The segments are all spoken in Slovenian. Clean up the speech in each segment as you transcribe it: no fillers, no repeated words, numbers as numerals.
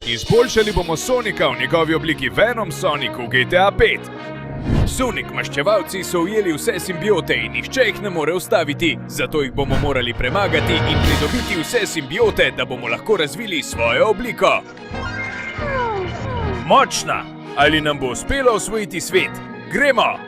Izboljšali bomo Sonika v njegovi obliki Venom Sonic v GTA 5. Sonic maščevalci so ujeli vse simbiote in nihče jih ne more ustaviti, zato jih bomo morali premagati in pridobiti vse simbiote, da bomo lahko razvili svojo obliko. Močna! Ali nam bo uspelo osvojiti svet? Gremo!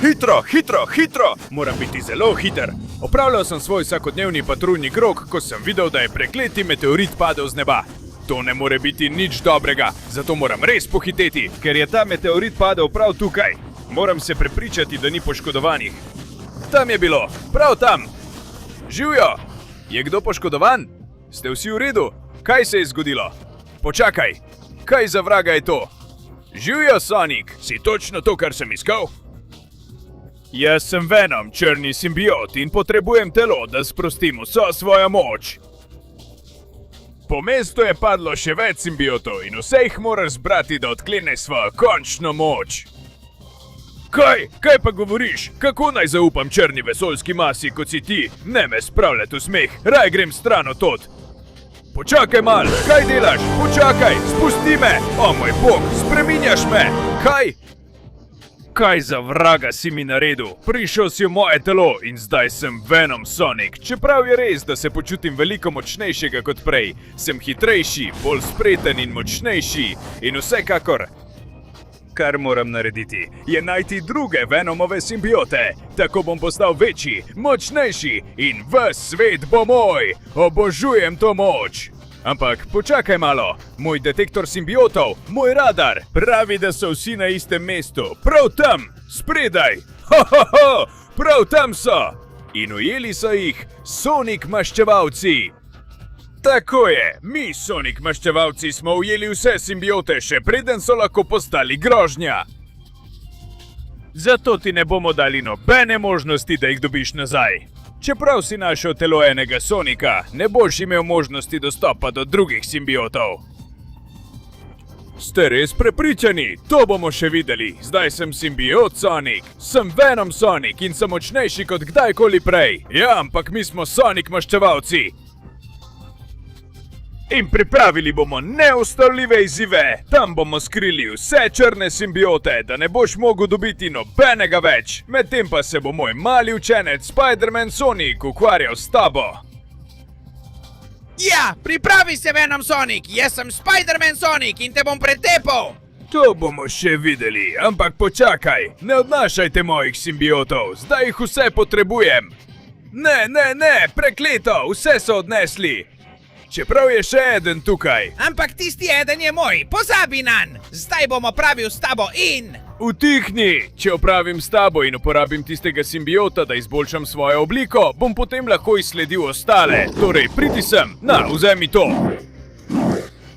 Hitro, hitro, hitro! Moram biti zelo hiter. Opravljal sem svoj vsakodnevni patruljni krog, ko sem videl, da je prekleti meteorit padel z neba. To ne more biti nič dobrega, zato moram res pohiteti, ker je ta meteorit padel prav tukaj. Moram se prepričati, da ni poškodovanih. Tam je bilo, prav tam. Živjo! Je kdo poškodovan? Ste vsi v redu? Kaj se je zgodilo? Počakaj, kaj za vraga je to? Živjo, Sonic, si točno to, kar sem iskal? Jaz sem Venom, črni simbiot in potrebujem telo, da sprostim vso svojo moč. Po mestu je padlo še več simbiotov in vse jih moraš zbrati, da odkleneš svojo končno moč. Kaj pa govoriš? Kako naj zaupam črni vesoljski masi, kot si ti? Ne me spravljat v smeh, raj grem stran od tod. Počakaj mal, kaj delaš? Počakaj, spusti me! O moj bog, spreminjaš me! Kaj za vraga si mi naredil? Prišel si v moje telo in zdaj sem Venom Sonic. Čeprav je res, da se počutim veliko močnejšega kot prej. Sem hitrejši, bolj spreten in močnejši. In vsekakor, kar moram narediti, je najti druge Venomove simbiote. Tako bom postal večji, močnejši in ves svet bo moj. Obožujem to moč. Ampak počakaj malo, moj detektor simbiotov, moj radar, pravi, da so vsi na istem mestu, prav tam, spredaj, prav tam so. In ujeli so jih Sonic maščevalci. Tako je, mi Sonic maščevalci smo ujeli vse simbiote, še preden so lahko postali grožnja. Zato ti ne bomo dali nobene možnosti, da jih dobiš nazaj. Čeprav si našel telo enega Sonika, ne boš imel možnosti dostopa do drugih simbiotov. Ste res prepričani? To bomo še videli. Zdaj sem simbiot Sonic. Sem Venom Sonic in sem močnejši kot kdajkoli prej. Ja, ampak mi smo Sonic maščevalci. In pripravili bomo neustavljive izzive. Tam bomo skrili vse črne simbiote, da ne boš mogel dobiti nobenega več. Medtem pa se bo moj mali učenec Spider-Man Sonic ukvarjal s tabo. Ja, pripravi se Venom Sonic, jaz sem Spider-Man Sonic in te bom pretepal. To bomo še videli, ampak počakaj. Ne odnašajte mojih simbiotov, zdaj jih vse potrebujem. Ne, prekleto, vse so odnesli. Čeprav je še eden tukaj. Ampak tisti eden je moj, pozabi nanj. Zdaj bom opravil s tabo in... Utihni! Če opravim s tabo in uporabim tistega simbiota, da izboljšam svojo obliko, bom potem lahko izsledil ostale. Torej, pridi sem. Na, vzemi to.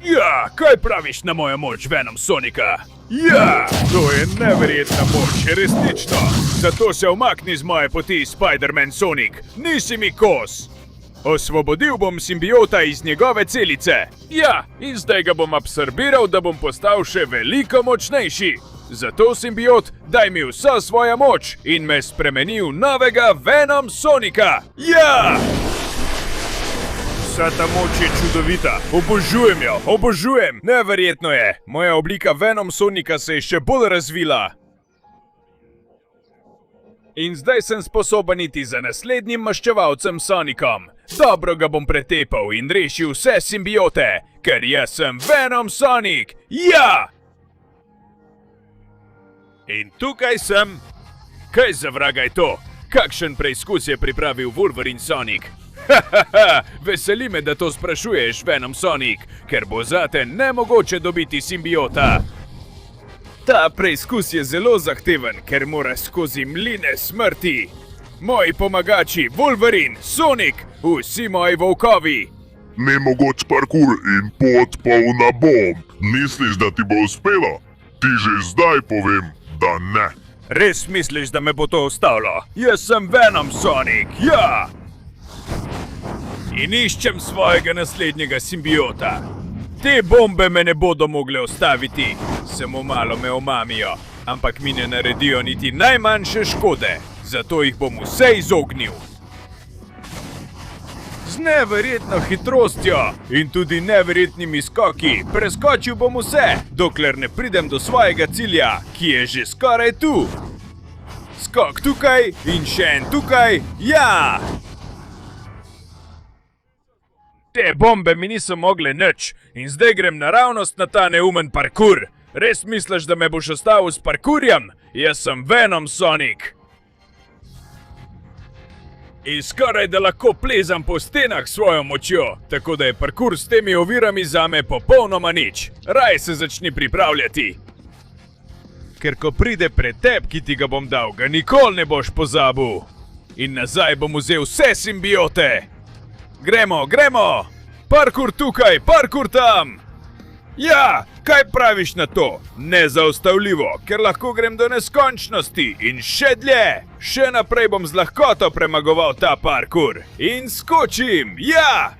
Ja, kaj praviš na mojo moč Venom Sonika? Ja, to je neverjetna moč, resnično. Zato se umakni z moje poti, Spider-Man Sonic. Nisi mi kos. Osvobodil bom simbiota iz njegove celice. Ja, in zdaj ga bom absorbiral, da bom postal še veliko močnejši. Zato, simbiot, daj mi vsa svoja moč in me spremeni v novega Venom Sonika. Ja! Vsa ta moč je čudovita. Obožujem jo, obožujem. Neverjetno je. Moja oblika Venom Sonika se je še bolj razvila. In zdaj sem sposoben iti za naslednjim maščevalcem Sonicom. Dobro ga bom pretepal in rešil vse simbiote, ker jaz sem Venom Sonic. Ja! In tukaj sem. Kaj za vraga je to? Kakšen preizkus je pripravil Wolverine Sonic? Veseli me, da to sprašuješ, Venom Sonic, ker bo zate nemogoče dobiti simbiota. Ta preizkus je zelo zahteven, ker mora skozi mline smrti. Moji pomagači, Wolverine, Sonic, vsi moji volkovi. Nemogoč parkour in pot polna bomb. Misliš, da ti bo uspelo? Ti že zdaj povem, da ne. Res misliš, da me bo to ustavilo? Jaz sem Venom Sonic, ja! In iščem svojega naslednjega simbiota. Te bombe me ne bodo mogle ustaviti. Samo malo me omamijo, ampak mi ne naredijo niti najmanjše škode. Zato jih bom vse izognil. Z neverjetno hitrostjo in tudi neverjetnimi skoki preskočil bom vse, dokler ne pridem do svojega cilja, ki je že skoraj tu. Skok tukaj in še en tukaj, ja! Te bombe mi niso mogle nič in zdaj grem naravnost na ta neumen parkour. Res misliš, da me boš ostavil s parkurjem? Jaz sem Venom Sonic. In skoraj da lahko plezam po stenah s svojo močjo, tako da je parkour s temi ovirami zame popolnoma nič. Raj se začni pripravljati. Ker ko pride pretep, ki ti ga bom dal, ga nikoli ne boš pozabil. In nazaj bom vzel vse simbiote. Gremo, gremo! Parkour tukaj, parkour tam! Ja, kaj praviš na to? Nezaustavljivo, ker lahko grem do neskončnosti in še dlje. Še naprej bom z lahkoto premagoval ta parkour. In skočim, ja!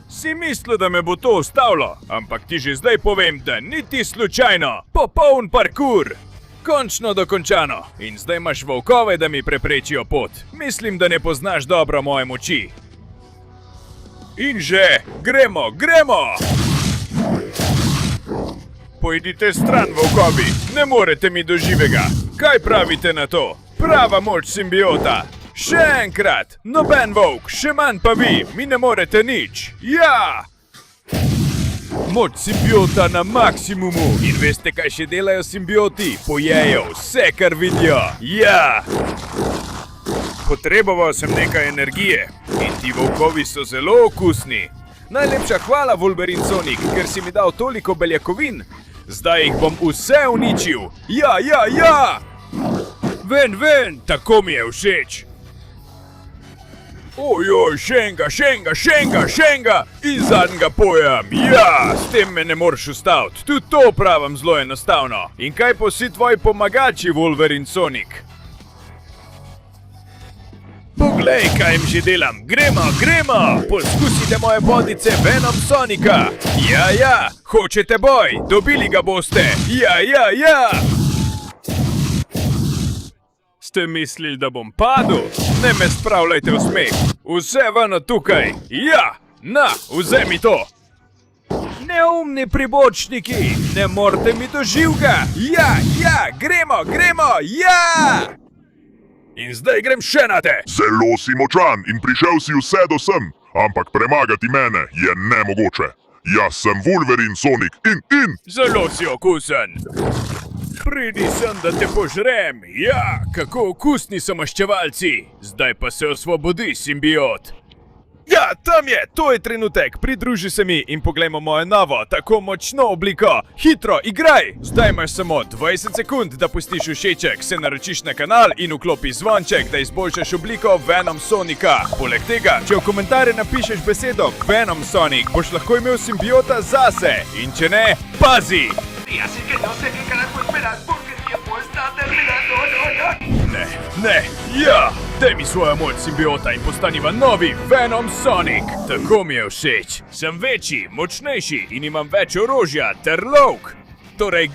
Si mislil, da me bo to ustavilo, ampak ti že zdaj povem, da niti slučajno. Popoln parkour! Končno dokončano. In zdaj imaš volkove, da mi preprečijo pot. Mislim, da ne poznaš dobro moje moči. In že, gremo, gremo! Pojdite stran, volkovi, ne morete mi do živega. Kaj pravite na to? Prava moč simbiota. Še enkrat, noben volk, še manj pa vi, mi ne morete nič. Ja! Moč simbiota na maksimumu. In veste, kaj še delajo simbioti? Pojejo vse, kar vidijo. Ja! Potreboval sem nekaj energije in ti volkovi so zelo okusni. Najlepša hvala, Wolverine Sonic, ker si mi dal toliko beljakovin. Zdaj jih bom vse uničil. Ja, ja, ja! Ven, ven, tako mi je všeč. Ojoj, šenga in zadnjega pojem. Ja, s tem me ne moreš ustaviti. Tudi to pravim zelo enostavno. In kaj pa vsi tvoji pomagači, Wolverine Sonic? Poglej, kaj jim že delam. Gremo, gremo! Poskusite moje bodice Venom Sonika. Ja, ja, hočete boj? Dobili ga boste. Ja, ja, ja! Ste mislili, da bom padel? Ne me spravljajte v smeh. Vse ven od tukaj. Ja, na, vzemi to. Neumni pribočniki, ne morete mi do živega. Ja, ja, gremo, gremo, ja! In zdaj grem še na te. Zelo si močan in prišel si vse do sem, ampak premagati mene je nemogoče. Jaz sem Wolverine Sonic in... Zelo si okusen. Pridi sem, da te požrem. Ja, kako okusni so maščevalci. Zdaj pa se osvobodi, simbiot. Ja, tam je, to je trenutek. Pridruži se mi in poglejmo mojo novo, tako močno obliko. Hitro, igraj! Zdaj imaš samo 20 sekund, da pustiš všeček, se naročiš na kanal in vklopi zvonček, da izboljšaš obliko Venom Sonika. Poleg tega, če v komentarje napišeš besedo Venom Sonic, boš lahko imel simbiota zase. In če ne, pazi! Así que no sé qué carajo esperas porque el tiempo está terminando. Ne, ne, ja! Daj mi svojo moč simbiota in postaniva novi Venom Sonic. Tako mi je všeč. Sem večji, močnejši in imam več orožja ter lovk. Torej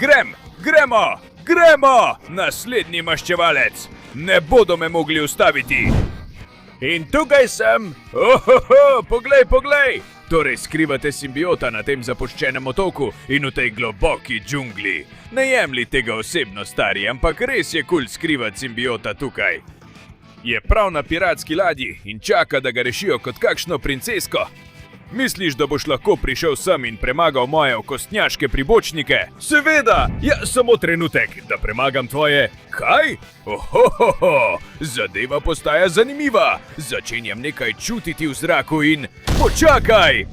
gremo! Naslednji maščevalec. Ne bodo me mogli ustaviti. In tukaj sem. Ohoho, poglej. Torej skrivate simbiota na tem zapuščenem otoku in v tej globoki džungli. Ne jemli tega osebno, stari, ampak res je kul skrivati simbiota tukaj. Je prav na piratski ladji in čaka, da ga rešijo kot kakšno princesko. Misliš, da boš lahko prišel sem in premagal moje okostnjaške pribočnike? Seveda! Ja, samo trenutek, da premagam tvoje... Kaj? Ohohoho! Zadeva postaja zanimiva! Začenjam nekaj čutiti v zraku in... Počakaj!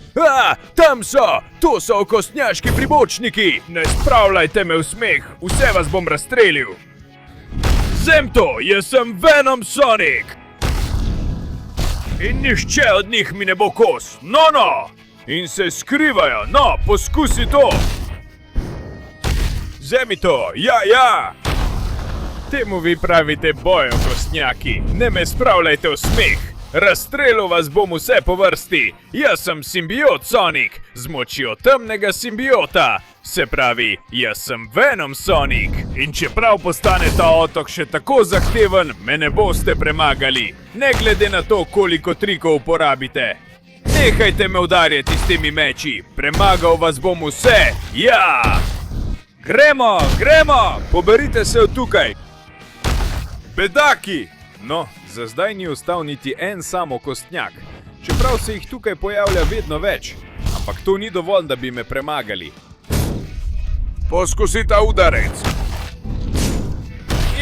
Tam so! To so okostnjaški pribočniki! Ne spravljajte me v smeh! Vse vas bom razstrelil! Zem to! Jaz sem Venom Sonic! In nihče od njih mi ne bo kos. No! In se skrivajo. No, poskusi to. Vzemi to. Ja. Temu vi pravite boj, okostnjaki. Ne me spravljajte v smeh. Razstrelil vas bom vse po vrsti. Jaz sem simbiot Sonic z močjo temnega simbiota. Se pravi, jaz sem Venom Sonic. In čeprav postane ta otok še tako zahteven, me ne boste premagali. Ne glede na to, koliko trikov uporabite. Nehajte me udarjati s temi meči, premagal vas bom vse, ja! Gremo, gremo, poberite se od tukaj. Bedaki! No, za zdaj ni ostal niti en samo kostnjak, čeprav se jih tukaj pojavlja vedno več, ampak to ni dovolj, da bi me premagali. Poskusita udarec.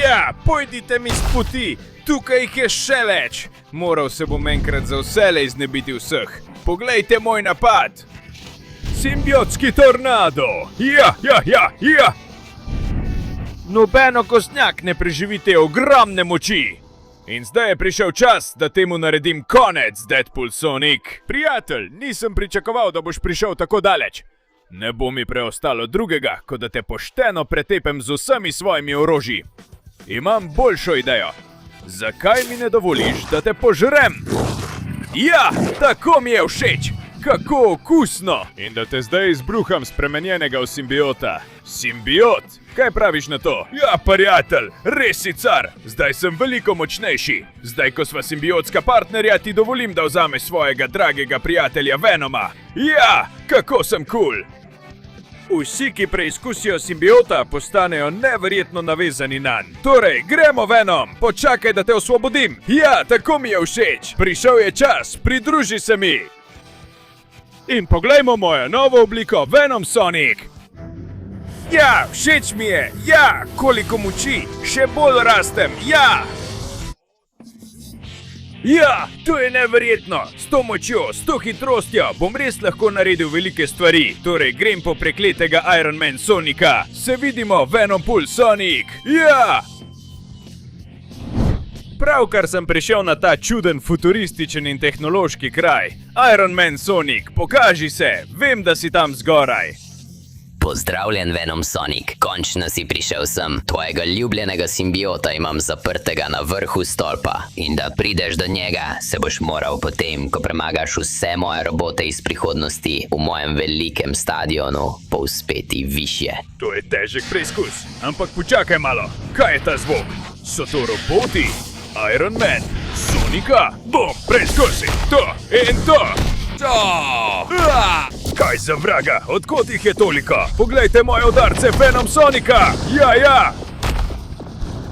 Ja, pojdite mi s poti, tukaj jih je še več. Moral se bom enkrat za vselej znebiti vseh. Poglejte moj napad. Simbiotski tornado. Ja. Nobeno kostnjak ne preživi te ogromne moči. In zdaj je prišel čas, da temu naredim konec, Deadpool Sonic. Prijatelj, nisem pričakoval, da boš prišel tako daleč. Ne bo mi preostalo drugega, kot da te pošteno pretepem z vsemi svojimi orožji. Imam boljšo idejo. Zakaj mi ne dovoliš, da te požrem? Ja, tako mi je všeč. Kako okusno. In da te zdaj izbruham spremenjenega v simbiota. Simbiot? Kaj praviš na to? Ja, prijatelj, res si car. Zdaj sem veliko močnejši. Zdaj, ko sva simbiotska partnerja, ti dovolim, da vzameš svojega dragega prijatelja Venoma. Ja, kako sem cool. Vsi, ki preizkusijo simbiota, postanejo neverjetno navezani nanj. Torej, gremo Venom, počakaj, da te osvobodim. Ja, tako mi je všeč. Prišel je čas, pridruži se mi. In poglejmo mojo novo obliko, Venom Sonic. Ja, všeč mi je. Ja, koliko moči, še bolj rastem. Ja! Ja, to je neverjetno. S to močjo, s to hitrostjo bom res lahko naredil velike stvari. Torej, grem po prekletega Iron Man Sonika. Se vidimo, Venom Pool Sonic. Ja! Pravkar sem prišel na ta čuden futurističen in tehnološki kraj. Iron Man Sonic, pokaži se. Vem, da si tam zgoraj. Pozdravljen, Venom Sonic, končno si prišel sem. Tvojega ljubljenega simbiota imam zaprtega na vrhu stolpa. In da prideš do njega, se boš moral potem, ko premagaš vse moje robote iz prihodnosti, v mojem velikem stadionu povzpeti višje. To je težek preizkus, ampak počakaj malo. Kaj je ta zvok? So to roboti? Iron Man? Sonika? Bom, preizkusi! To in to! Kaj za vraga? Odkot jih je toliko? Poglejte moje udarce Venom Sonika! Ja!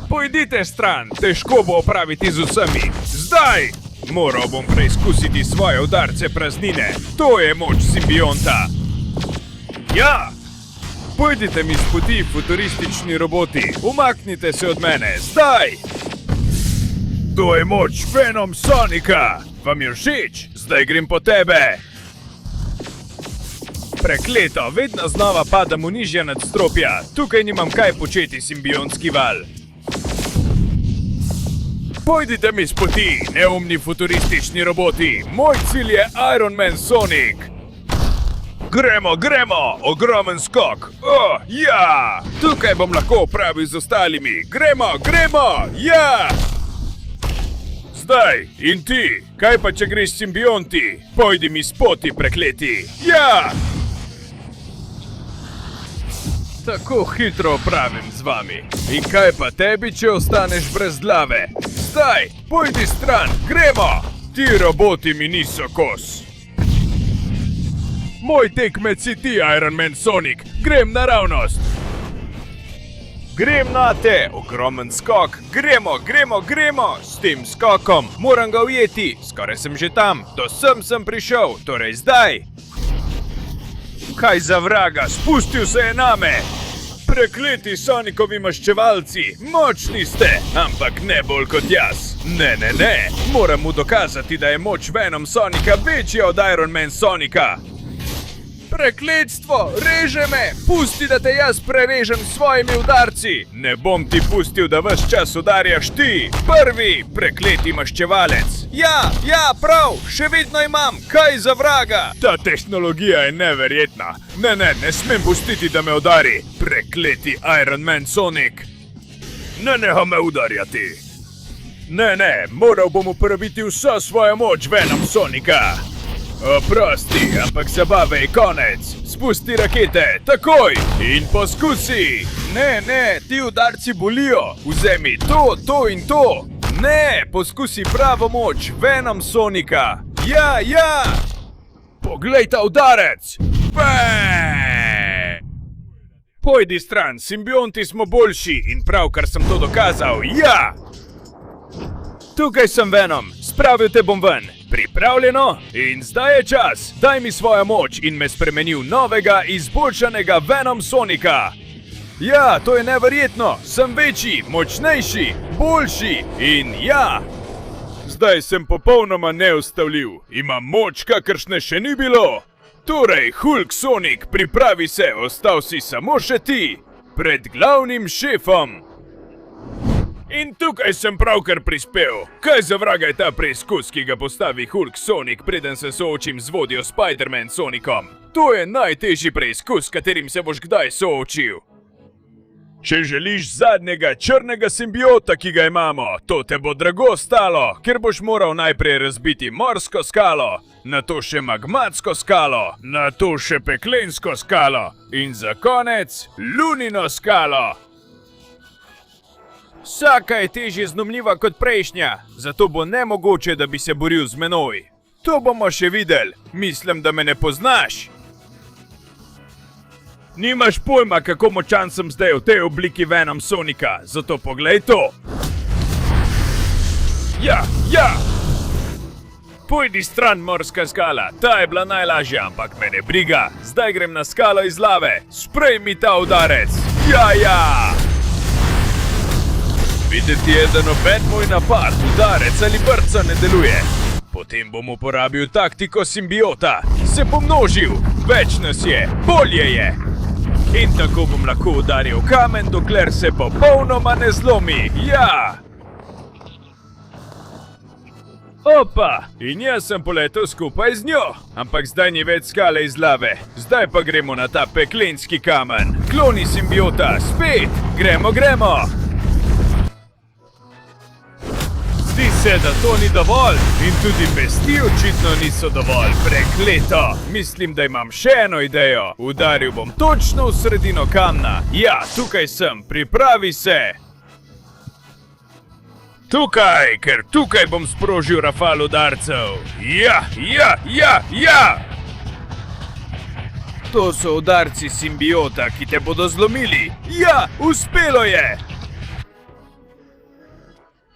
Pojdite stran, težko bo opraviti z vsemi. Zdaj! Moral bom preizkusiti svoje udarce praznine. To je moč simbionta. Ja! Pojdite mi s poti, futuristični roboti. Umaknite se od mene, zdaj! To je moč Venom Sonika! Vam je všeč? Zdaj grem po tebe! Prekleto, vedno znova padam v nižja nadstropja. Tukaj nimam kaj početi, simbionski val. Pojdite mi s poti, neumni futuristični roboti. Moj cilj je Iron Man Sonic. Gremo, ogromen skok. Ja! Tukaj bom lahko opravil z ostalimi. Gremo, ja! Zdaj, in ti, kaj pa če greš simbionti? Pojdi mi s poti, prekleti. Ja! Tako hitro opravim z vami. In kaj pa tebi, če ostaneš brez glave? Zdaj, pojdi stran, gremo! Ti roboti mi niso kos. Moj tekmec si ti, Iron Man Sonic. Grem naravnost. Grem na te, ogromen skok. Gremo. S tem skokom moram ga ujeti. Skoraj sem že tam. Do sem prišel, torej zdaj. Kaj za vraga, spustil se je name. Prekleti Sonikovi maščevalci, močni ste, ampak ne bolj kot jaz. Ne, moram mu dokazati, da je moč Venom Sonika večja od Iron Man Sonika. Prekletstvo, reže me, pusti, da te jaz prerežem s svojimi udarci. Ne bom ti pustil, da ves čas udarjaš ti, prvi prekleti maščevalec. Ja, prav, še vedno imam, kaj za vraga. Ta tehnologija je neverjetna. Ne smem pustiti, da me udari, prekleti Iron Man Sonic. Ne neha me udarjati. Ne, moral bom uporabiti vso svojo moč Venom Sonika. Oprosti, ampak zabave je konec. Spusti rakete, takoj in poskusi. Ne, ti udarci bolijo. Vzemi to in to. Ne, poskusi pravo moč Venom Sonika. Ja, Poglej ta udarec! Pojdi stran, simbionti smo boljši in pravkar sem to dokazal, ja! Tukaj sem Venom, spravil te bom ven. Pripravljeno? In zdaj je čas. Daj mi svojo moč in me spremeni v novega, izboljšanega Venom Sonika. Ja, to je neverjetno. Sem večji, močnejši, boljši in ja. Zdaj sem popolnoma neustavljiv. Imam moč, kakršne še ni bilo. Torej, Hulk Sonic, pripravi se, ostal si samo še ti. Pred glavnim šefom. In tukaj sem pravkar prispel. Kaj za vraga je ta preizkus, ki ga postavi Hulk Sonic, preden se soočim z vodjo Spider-Man Sonicom? To je najtežji preizkus, s katerim se boš kdaj soočil. Če želiš zadnjega črnega simbiota, ki ga imamo, to te bo drago stalo, ker boš moral najprej razbiti morsko skalo, nato še magmatsko skalo, nato še peklensko skalo in za konec lunino skalo. Vsaka je težje znomljiva kot prejšnja, zato bo nemogoče, da bi se boril z menoj. To bomo še videli. Mislim, da me ne poznaš. Nimaš pojma, kako močan sem zdaj v tej obliki Venom Sonika, zato poglej to. Ja, ja! Pojdi stran, morska skala. Ta je bila najlažja, ampak me ne briga. Zdaj grem na skalo iz lave. Sprejmi ta udarec. Ja, ja! Videti je, da noben moj napad, udarec ali brca ne deluje. Potem bom uporabil taktiko simbiota. Se pomnožil. Več nas je. Bolje je. In tako bom lahko udaril kamen, dokler se popolnoma ne zlomi. Ja! Opa! In jaz sem poletel skupaj z njo. Ampak zdaj ni več skale iz lave. Zdaj pa gremo na ta peklenski kamen. Kloni simbiota, spet! Gremo, gremo! Zdi se, da to ni dovolj. In tudi pesti očitno niso dovolj. Prekleto! Mislim, da imam še eno idejo. Udaril bom točno v sredino kamna. Ja, tukaj sem. Pripravi se! Tukaj, ker tukaj bom sprožil rafal udarcev. Ja, ja, ja, ja! To so udarci simbiota, ki te bodo zlomili. Ja, uspelo je!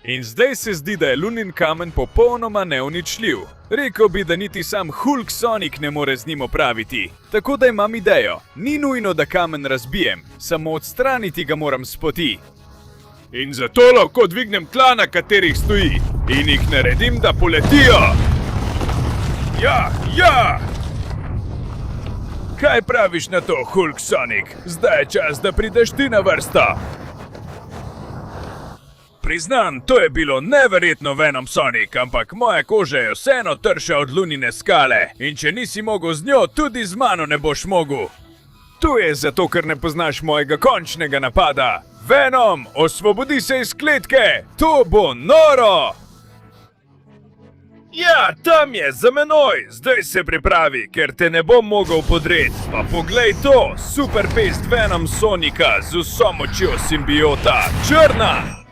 In zdaj se zdi, da je lunin kamen popolnoma neuničljiv. Rekel bi, da niti sam Hulk Sonic ne more z njim opraviti. Tako da imam idejo. Ni nujno, da kamen razbijem, samo odstraniti ga moram s poti. In zato lahko dvignem tla, na katerih stoji. In jih naredim, da poletijo. Ja, ja! Kaj praviš na to, Hulk Sonic? Zdaj je čas, da prideš ti na vrsto. Priznam, to je bilo neverjetno Venom Sonic, ampak moja koža je vseeno trša od lunine skale. In če nisi mogel z njo, tudi z mano ne boš mogel. To je zato, ker ne poznaš mojega končnega napada. Venom, osvobodi se iz kletke! To bo noro! Ja, tam je, za menoj! Zdaj se pripravi, ker te ne bom mogel podreti. Pa poglej to, super pest Venom Sonika z vso močjo simbiota. Črna!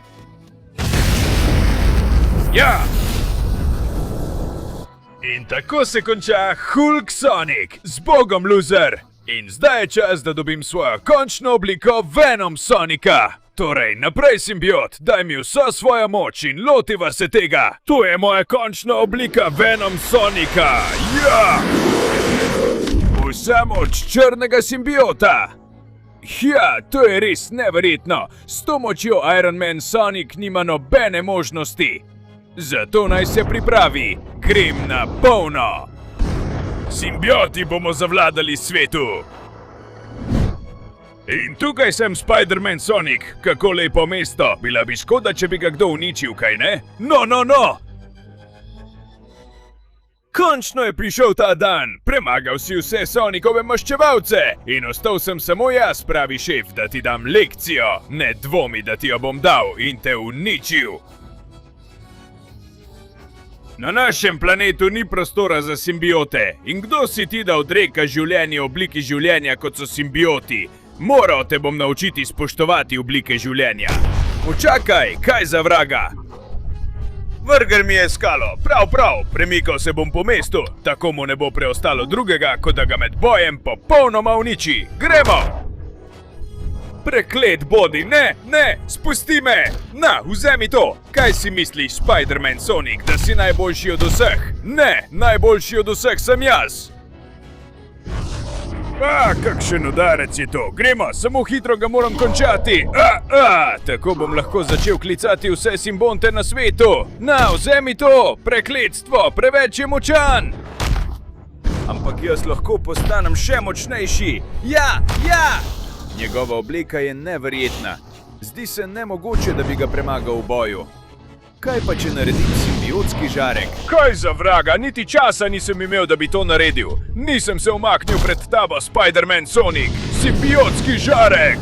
Ja! In tako se konča Hulk Sonic. Z Bogom, loser! In zdaj je čas, da dobim svojo končno obliko Venom Sonika. Torej, naprej simbiot, daj mi vso svojo moč in lotiva se tega. To je moja končna oblika Venom Sonika. Ja! Vsa moč črnega simbiota. Ja, to je res neverjetno. S to močjo Iron Man Sonic nima nobene možnosti. Zato naj se pripravi. Grem na polno. Simbioti bomo zavladali svetu. In tukaj sem Spider-Man Sonic. Kako lepo mesto. Bila bi škoda, če bi ga kdo uničil, kaj ne? No, no, no! Končno je prišel ta dan. Premagal si vse Sonicove maščevalce. In ostal sem samo jaz, pravi šef, da ti dam lekcijo. Ne dvomi, da ti jo bom dal in te uničil. Na našem planetu ni prostora za simbiote. In kdo si ti, da odreka življenje obliki življenja, kot so simbioti? Moral te bom naučiti spoštovati oblike življenja. Počakaj, kaj za vraga? Vrgel mi je skalo, prav, premikal se bom po mestu, tako mu ne bo preostalo drugega, kot da ga med bojem popolnoma uniči. Gremo! Preklet bodi, ne, spusti me! Na, vzemi to! Kaj si misliš, Spider-Man Sonic, da si najboljši od vseh? Ne, najboljši od vseh sem jaz! Kakšen udarec je to? Gremo, samo hitro ga moram končati! Tako bom lahko začel klicati vse simbionte na svetu! Na, vzemi to! Prekletstvo, preveč je močan! Ampak jaz lahko postanem še močnejši! Ja! Njegova oblika je neverjetna. Zdi se nemogoče, da bi ga premagal v boju. Kaj pa, če naredim simbiotski žarek? Kaj za vraga, niti časa nisem imel, da bi to naredil. Nisem se umaknil pred tabo, Spider-Man Sonic. Simbiotski žarek!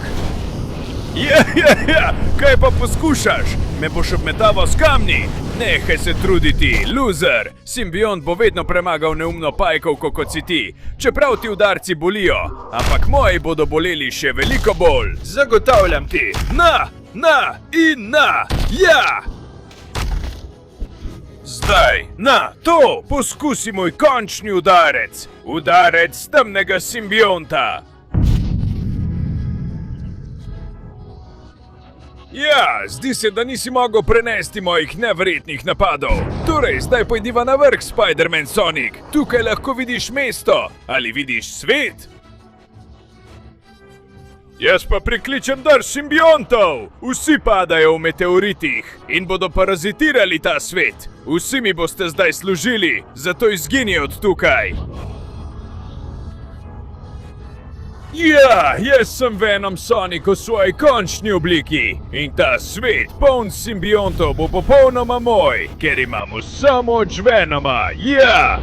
Ja, kaj pa poskušaš? Me boš obmetaval s kamni? Nehaj se truditi, loser! Simbiont bo vedno premagal neumno pajkovko kot si ti, čeprav ti udarci bolijo, ampak moji bodo boleli še veliko bolj. Zagotavljam ti! Na! Ja! Zdaj, na, to! Poskusi moj končni udarec! Udarec temnega simbionta! Ja, zdi se, da nisi mogel prenesti mojih neverjetnih napadov. Torej, zdaj pojdiva na vrh, Spider-Man Sonic. Tukaj lahko vidiš mesto. Ali vidiš svet? Jaz pa prikličem dež simbiontov. Vsi padajo v meteoritih in bodo parazitirali ta svet. Vsi mi boste zdaj služili, zato izgini od tukaj. Ja, jaz sem Venom Sonic v svoji končni obliki in ta svet poln simbiontov bo popolnoma moj, ker imamo samo moč Venoma, ja!